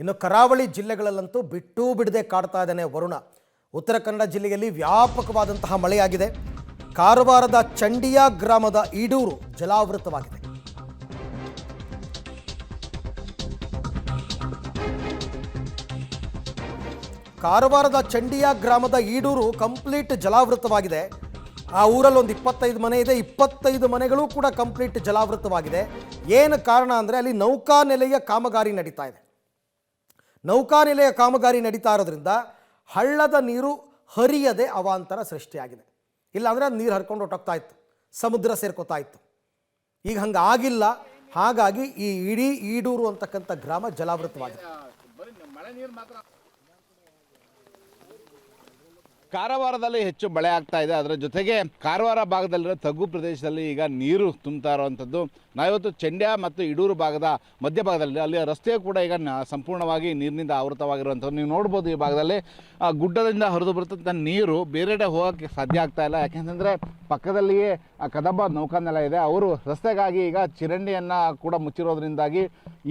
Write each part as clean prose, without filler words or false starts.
ಇನ್ನು ಕರಾವಳಿ ಜಿಲ್ಲೆಗಳಲ್ಲಂತೂ ಬಿಟ್ಟೂ ಬಿಡದೆ ಕಾಡ್ತಾ ಇದ್ದಾನೆ ವರುಣ. ಉತ್ತರ ಕನ್ನಡ ಜಿಲ್ಲೆಯಲ್ಲಿ ವ್ಯಾಪಕವಾದಂತಹ ಮಳೆಯಾಗಿದೆ. ಕಾರವಾರದ ಚಂಡಿಯಾ ಗ್ರಾಮದ ಈಡೂರು ಜಲಾವೃತವಾಗಿದೆ. ಕಾರವಾರದ ಚಂಡಿಯಾ ಗ್ರಾಮದ ಈಡೂರು ಕಂಪ್ಲೀಟ್ ಜಲಾವೃತವಾಗಿದೆ. ಆ ಊರಲ್ಲಿ ಒಂದು 25 ಮನೆ ಇದೆ. 25 ಮನೆಗಳು ಕೂಡ ಕಂಪ್ಲೀಟ್ ಜಲಾವೃತವಾಗಿದೆ. ಏನು ಕಾರಣ ಅಂದರೆ ಅಲ್ಲಿ ನೌಕಾನೆಲೆಯ ಕಾಮಗಾರಿ ನಡೀತಾ ಇದೆ. ನೌಕಾನೆಲೆಯ ಕಾಮಗಾರಿ ನಡೀತಾ ಇರೋದ್ರಿಂದ ಹಳ್ಳದ ನೀರು ಹರಿಯದೆ ಅವಾಂತರ ಸೃಷ್ಟಿಯಾಗಿದೆ. ಇಲ್ಲಾಂದರೆ ಅದು ನೀರು ಹರ್ಕೊಂಡು ಹೊಟ್ಟೋಗ್ತಾ ಇತ್ತು, ಸಮುದ್ರ ಸೇರ್ಕೋತಾ ಇತ್ತು. ಈಗ ಹಂಗೆ ಆಗಿಲ್ಲ. ಹಾಗಾಗಿ ಈ ಇಡೀ ಈಡೂರು ಅಂತಕ್ಕಂಥ ಗ್ರಾಮ ಜಲಾವೃತವಾಗಿದೆ. ಕಾರವಾರದಲ್ಲಿ ಹೆಚ್ಚು ಮಳೆ ಆಗ್ತಾ ಇದೆ. ಅದರ ಜೊತೆಗೆ ಕಾರವಾರ ಭಾಗದಲ್ಲಿರೋ ತಗ್ಗು ಪ್ರದೇಶದಲ್ಲಿ ಈಗ ನೀರು ತುಂಬ್ತಾ ಇರುವಂಥದ್ದು. ನಾವಿವತ್ತು ಚಂಡ್ಯಾ ಮತ್ತು ಈಡೂರು ಭಾಗದ ಮಧ್ಯಭಾಗದಲ್ಲಿ ಅಲ್ಲಿ ರಸ್ತೆ ಕೂಡ ಈಗ ಸಂಪೂರ್ಣವಾಗಿ ನೀರಿನಿಂದ ಆವೃತವಾಗಿರುವಂಥದ್ದು ನೀವು ನೋಡ್ಬೋದು. ಈ ಭಾಗದಲ್ಲಿ ಗುಡ್ಡದಿಂದ ಹರಿದು ಬರ್ತಂಥ ನೀರು ಬೇರೆಡೆ ಹೋಗೋಕ್ಕೆ ಸಾಧ್ಯ ಆಗ್ತಾ ಇಲ್ಲ. ಯಾಕೆಂತಂದರೆ ಪಕ್ಕದಲ್ಲಿಯೇ ಕದಂಬ ನೌಕಾನೆಲ ಇದೆ. ಅವರು ರಸ್ತೆಗಾಗಿ ಈಗ ಚಿರಂಡಿಯನ್ನು ಕೂಡ ಮುಚ್ಚಿರೋದ್ರಿಂದಾಗಿ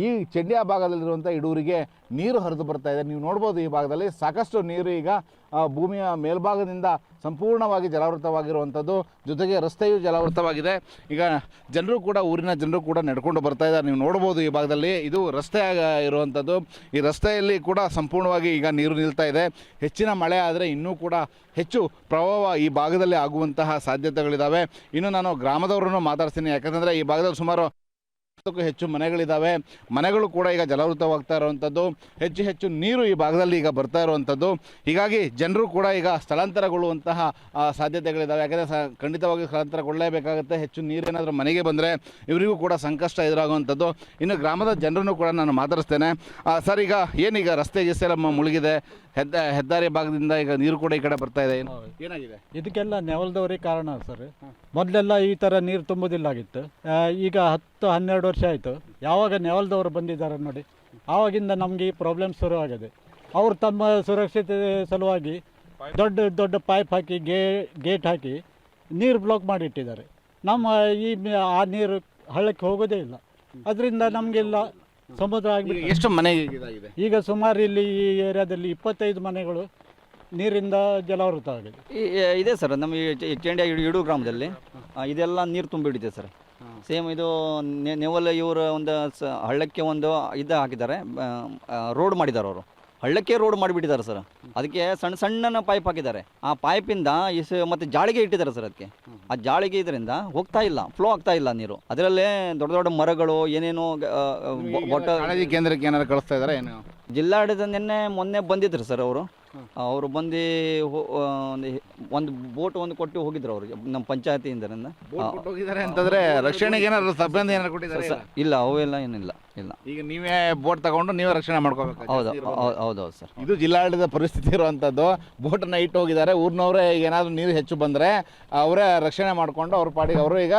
ಈ ಚಂಡ್ಯಾ ಭಾಗದಲ್ಲಿರುವಂಥ ಈಡೂರಿಗೆ ನೀರು ಹರಿದು ಬರ್ತಾ ಇದೆ. ನೀವು ನೋಡ್ಬೋದು ಈ ಭಾಗದಲ್ಲಿ ಸಾಕಷ್ಟು ನೀರು ಈಗ ಭೂಮಿಯ ಮೇಲ್ಭಾಗದಿಂದ ಸಂಪೂರ್ಣವಾಗಿ ಜಲಾವೃತವಾಗಿರುವಂಥದ್ದು. ಜೊತೆಗೆ ರಸ್ತೆಯು ಜಲಾವೃತವಾಗಿದೆ. ಈಗ ಜನರು ಕೂಡ ಊರಿನ ಜನರು ಕೂಡ ನಡ್ಕೊಂಡು ಬರ್ತಾ ಇದ್ದಾರೆ. ನೀವು ನೋಡ್ಬೋದು ಈ ಭಾಗದಲ್ಲಿ ಇದು ರಸ್ತೆ ಇರುವಂಥದ್ದು. ಈ ರಸ್ತೆಯಲ್ಲಿ ಕೂಡ ಸಂಪೂರ್ಣವಾಗಿ ಈಗ ನೀರು ನಿಲ್ತಾ ಇದೆ. ಹೆಚ್ಚಿನ ಮಳೆ ಆದರೆ ಇನ್ನೂ ಕೂಡ ಹೆಚ್ಚು ಪ್ರವಾಹ ಈ ಭಾಗದಲ್ಲಿ ಆಗುವಂತಹ ಸಾಧ್ಯತೆಗಳಿದ್ದಾವೆ. ಇನ್ನು ನಾನು ಗ್ರಾಮದವರನ್ನು ಮಾತಾಡ್ತೀನಿ. ಯಾಕಂದರೆ ಈ ಭಾಗದಲ್ಲಿ ಸುಮಾರು ಹೆಚ್ಚು ಮನೆಗಳಿದ್ದಾವೆ. ಮನೆಗಳು ಕೂಡ ಈಗ ಜಲಾವೃತವಾಗ್ತಾ ಇರುವಂಥದ್ದು. ಹೆಚ್ಚು ನೀರು ಈ ಭಾಗದಲ್ಲಿ ಈಗ ಬರ್ತಾ ಇರುವಂಥದ್ದು. ಹೀಗಾಗಿ ಜನರು ಕೂಡ ಈಗ ಸ್ಥಳಾಂತರಗೊಳ್ಳುವಂತಹ ಸಾಧ್ಯತೆಗಳಿದ್ದಾವೆ. ಯಾಕಂದರೆ ಖಂಡಿತವಾಗಿ ಸ್ಥಳಾಂತರಗೊಳ್ಳಲೇಬೇಕಾಗುತ್ತೆ. ಹೆಚ್ಚು ನೀರೇನಾದರೂ ಮನೆಗೆ ಬಂದರೆ ಇವರಿಗೂ ಕೂಡ ಸಂಕಷ್ಟ ಎದುರಾಗುವಂಥದ್ದು. ಇನ್ನು ಗ್ರಾಮದ ಜನರನ್ನು ಕೂಡ ನಾನು ಮಾತಾಡಿಸ್ತೇನೆ. ಸರ್, ಈಗ ಏನೀಗ ರಸ್ತೆ ಗಿಸ್ತೆ ಮುಳುಗಿದೆ, ಹೆದ್ದಾರಿ ಭಾಗದಿಂದ ಈಗ ನೀರು ಕೂಡ ಈ ಕಡೆ ಬರ್ತಾ ಇದೆ, ಏನಾಗಿದೆ? ಇದಕ್ಕೆಲ್ಲ ನೆವಲ್ದವರಿಗೆ ಕಾರಣ ಸರ್. ಮೊದಲೆಲ್ಲ ಈ ಥರ ನೀರು ತುಂಬುವುದಿಲ್ಲಾಗಿತ್ತು. ಈಗ 10-12 ವರ್ಷ ಆಯಿತು ಯಾವಾಗ ನೆವಲ್ದವರು ಬಂದಿದ್ದಾರೆ ನೋಡಿ, ಆವಾಗಿಂದ ನಮಗೆ ಈ ಪ್ರಾಬ್ಲಮ್ ಶುರುವಾಗಿದೆ. ಅವರು ತಮ್ಮ ಸುರಕ್ಷತೆ ಸಲುವಾಗಿ ದೊಡ್ಡ ದೊಡ್ಡ ಪೈಪ್ ಹಾಕಿ ಗೇಟ್ ಹಾಕಿ ನೀರು ಬ್ಲಾಕ್ ಮಾಡಿಟ್ಟಿದ್ದಾರೆ. ನಮ್ಮ ಆ ನೀರು ಹಳ್ಳಕ್ಕೆ ಹೋಗೋದೇ ಇಲ್ಲ. ಅದರಿಂದ ನಮಗೆಲ್ಲ ಸಮುದ್ರ ಆಗಿಬಿಟ್ಟು ಎಷ್ಟು ಮನೆ ಇದಾಗಿದೆ? ಈಗ ಸುಮಾರು ಇಲ್ಲಿ ಈ ಏರಿಯಾದಲ್ಲಿ 25 ಮನೆಗಳು ನೀರಿಂದ ಜಲಾವೃತವಾಗಿದೆ. ಇದೆ ಸರ್. ನಮ್ಮ ಈ ಚಂಡ್ಯಾ ಈಡೂರು ಗ್ರಾಮದಲ್ಲಿ ಇದೆಲ್ಲ ನೀರು ತುಂಬಿಡಿದೆ ಸರ್. ಸೇಮ್ ಇದು ನೆವಲ್ ಇವರು ಒಂದು ಹಳ್ಳಕ್ಕೆ ಒಂದು ಇದು ಹಾಕಿದ್ದಾರೆ, ರೋಡ್ ಮಾಡಿದ್ದಾರೆ. ಅವರು ಹಳ್ಳಕ್ಕೆ ರೋಡ್ ಮಾಡಿಬಿಟ್ಟಿದ್ದಾರೆ ಸರ್. ಅದಕ್ಕೆ ಸಣ್ಣ ಸಣ್ಣ ಪೈಪ್ ಹಾಕಿದ್ದಾರೆ. ಆ ಪೈಪಿಂದ ಮತ್ತು ಜಾಳಿಗೆ ಇಟ್ಟಿದ್ದಾರೆ ಸರ್. ಅದಕ್ಕೆ ಆ ಜಾಳಿಗೆ ಇದರಿಂದ ಹೋಗ್ತಾ ಇಲ್ಲ, ಫ್ಲೋ ಆಗ್ತಾ ಇಲ್ಲ ನೀರು. ಅದರಲ್ಲೇ ದೊಡ್ಡ ದೊಡ್ಡ ಮರಗಳು ಏನೇನೋ ಕಾಳಜಿ ಕೇಂದ್ರಕ್ಕೆ ಏನಾದ್ರು ಕಳಿಸ್ತಾ ಇದ್ದಾರೆ ಏನು? ಜಿಲ್ಲಾಡಳಿತ ಮೊನ್ನೆ ಬಂದಿದ್ರು ಸರ್. ಅವರು ಬಂದು ಒಂದು ಬೋಟ್ ಕೊಟ್ಟು ಹೋಗಿದ್ರು ಅವ್ರಿಗೆ, ನಮ್ಮ ಪಂಚಾಯತಿಯಿಂದ. ಹೋಗಿದ್ದಾರೆ ಅಂತಂದ್ರೆ ರಕ್ಷಣೆಗೆ ಏನಾದ್ರು ಸಬ್ಬಂದಿ ಏನಾದ್ರು ಕೊಟ್ಟಿದ್ದಾರೆ? ಇಲ್ಲ, ಅವೆಲ್ಲ ಏನಿಲ್ಲ. ಇಲ್ಲ, ಈಗ ನೀವೇ ಬೋಟ್ ತಗೊಂಡು ನೀವೇ ರಕ್ಷಣೆ ಮಾಡ್ಕೋಬೇಕು. ಹೌದೌದು ಸರ್. ಇದು ಜಿಲ್ಲಾಡಳಿತ ಪರಿಸ್ಥಿತಿ ಇರುವಂಥದ್ದು. ಬೋಟನ್ನು ಇಟ್ಟು ಹೋಗಿದ್ದಾರೆ. ಊರಿನವರೇ ಏನಾದರೂ ನೀರು ಹೆಚ್ಚು ಬಂದರೆ ಅವರೇ ರಕ್ಷಣೆ ಮಾಡಿಕೊಂಡು ಅವ್ರ ಪಾಡಿಗೆ ಅವರು ಈಗ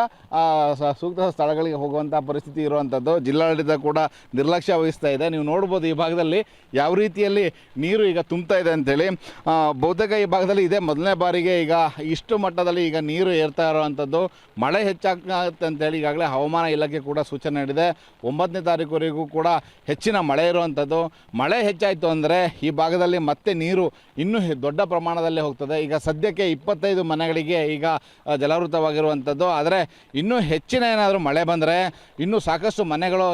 ಸೂಕ್ತ ಸ್ಥಳಗಳಿಗೆ ಹೋಗುವಂಥ ಪರಿಸ್ಥಿತಿ ಇರುವಂಥದ್ದು. ಜಿಲ್ಲಾಡಳಿತ ಕೂಡ ನಿರ್ಲಕ್ಷ್ಯ ವಹಿಸ್ತಾ ಇದೆ. ನೀವು ನೋಡ್ಬೋದು ಈ ಭಾಗದಲ್ಲಿ ಯಾವ ರೀತಿಯಲ್ಲಿ ನೀರು ಈಗ ತುಂಬ್ತಾ ಇದೆ ಅಂತೇಳಿ. ಬಹುತೇಕ ಈ ಭಾಗದಲ್ಲಿ ಇದೇ ಮೊದಲನೇ ಬಾರಿಗೆ ಈಗ ಇಷ್ಟು ಮಟ್ಟದಲ್ಲಿ ಈಗ ನೀರು ಏರ್ತಾ ಇರುವಂಥದ್ದು. ಮಳೆ ಹೆಚ್ಚಾಗುತ್ತೆ ಅಂತೇಳಿ ಈಗಾಗಲೇ ಹವಾಮಾನ ಇಲಾಖೆ ಕೂಡ ಸೂಚನೆ ನೀಡಿದೆ. 9ನೇ ತಾರೀಕುವರೆಗೂ ಕೂಡ ಹೆಚ್ಚಿನ ಮಳೆ ಇರುವಂಥದ್ದು. ಮಳೆ ಹೆಚ್ಚಾಯಿತು ಅಂದರೆ ಈ ಭಾಗದಲ್ಲಿ ಮತ್ತೆ ನೀರು ಇನ್ನೂ ದೊಡ್ಡ ಪ್ರಮಾಣದಲ್ಲಿ ಹೋಗ್ತದೆ. ಈಗ ಸದ್ಯಕ್ಕೆ 25 ಮನೆಗಳಿಗೆ ಈಗ ಜಲಾವೃತವಾಗಿರುವಂಥದ್ದು. ಆದರೆ ಇನ್ನೂ ಹೆಚ್ಚಿನ ಏನಾದರೂ ಮಳೆ ಬಂದರೆ ಇನ್ನೂ ಸಾಕಷ್ಟು ಮನೆಗಳು